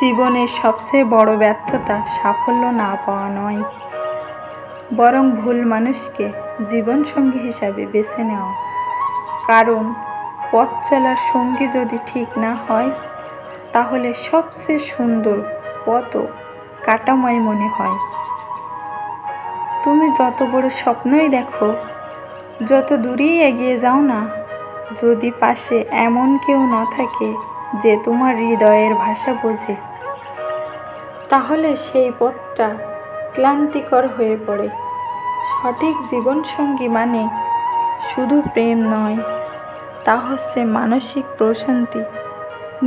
জীবনের সবচেয়ে বড় ব্যর্থতা সাফল্য না পাওয়া নয়, বরং ভুল মানুষকে জীবনসঙ্গী হিসাবে বেছে নেওয়া। কারণ পথ চলার সঙ্গী যদি ঠিক না হয়, তাহলে সবচেয়ে সুন্দর পথও কাঁটাময় মনে হয়। তুমি যত বড় স্বপ্নই দেখো, যত দূরেই এগিয়ে যাও না, যদি পাশে এমন কেউ না থাকে যে তোমার হৃদয়ের ভাষা বোঝে, তাহলে সেই পথটা ক্লান্তিকর হয়ে পড়ে। সঠিক জীবনসঙ্গী মানে শুধু প্রেম নয়, তা হচ্ছে মানসিক প্রশান্তি,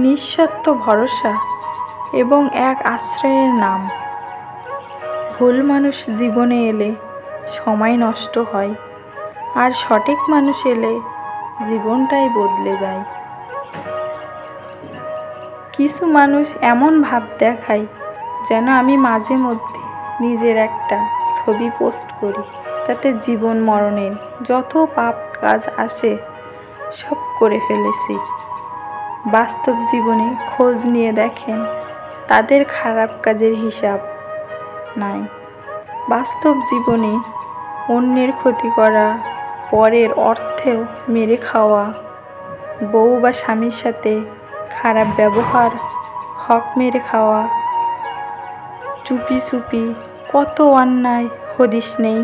নিঃস্বার্থ ভরসা এবং এক আশ্রয়ের নাম। ভুল মানুষ জীবনে এলে সময় নষ্ট হয়, আর সঠিক মানুষ এলে জীবনটাই বদলে যায়। কিছু মানুষ এমন ভাব দেখায় যেন আমি মাঝে মধ্যে নিজের একটা ছবি পোস্ট করি, তাতে জীবন মরণের যত পাপ কাজ আসে সব করে ফেলেছি। বাস্তব জীবনে খোঁজ নিয়ে দেখেন, তাদের খারাপ কাজের হিসাব নাই। বাস্তব জীবনে অন্যের ক্ষতি করা, পরের অর্থেও মেরে খাওয়া, বউ বা স্বামীর সাথে খারাপ ব্যবহার, হক মেরে খাওয়া, চুপি চুপি কত অন্যায় হদিস নেই।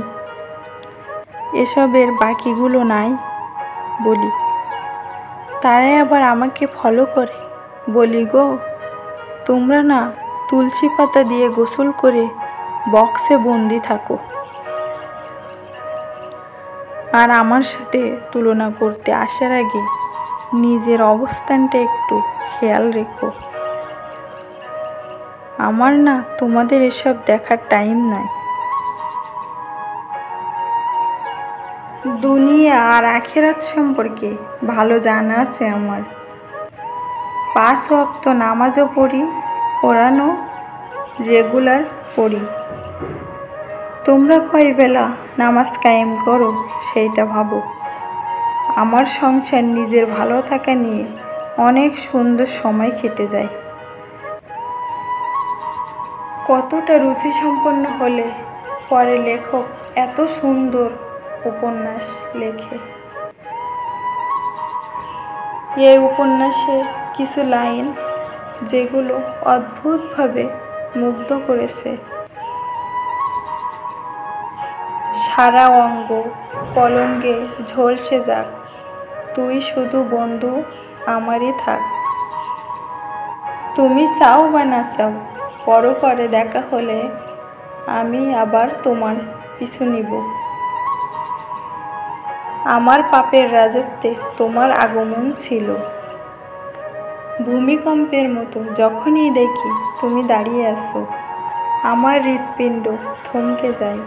এসবের বাকিগুলো নাই বলি, তারাই আবার আমাকে ফলো করে। বলি গো, তোমরা না তুলসী পাতা দিয়ে গোসল করে বক্সে বন্দি থাকো, আর আমার সাথে তুলনা করতে আসার আগে নিজের অবস্থানটা একটু খেয়াল রেখো। আমার না তোমাদের এসব দেখার টাইম নাই। দুনিয়া আর আখিরাত সম্পর্কে ভালো জানা আছে আমার। 5 ওয়াক্ত নামাজও পড়ি, কোরআনও রেগুলার পড়ি। তোমরা কয় বেলা নামাজ কায়েম করো সেইটা ভাবো। আমার সংসার নিজের ভালো থাকা নিয়ে অনেক সুন্দর সময় কেটে যায়। কতটা রুচিসম্পন্ন হলে পরে লেখক এত সুন্দর উপন্যাস লেখে। এই উপন্যাসে কিছু লাইন যেগুলো অদ্ভুতভাবে মুগ্ধ করেছে। সারা অঙ্গ কলঙ্কে ঝলসে যাক, তুই শুধু বন্ধু আমারই থাক। তুমি চাও বা না চাও, পরে দেখা হলে আমি আবার তোমার পিছু নিব। আমার পাপের রাজত্বে তোমার আগমন ছিল। ভূমিকম্পের মতো যখনই দেখি তুমি দাঁড়িয়ে আছো, আমার হৃৎপিণ্ড থমকে যায়।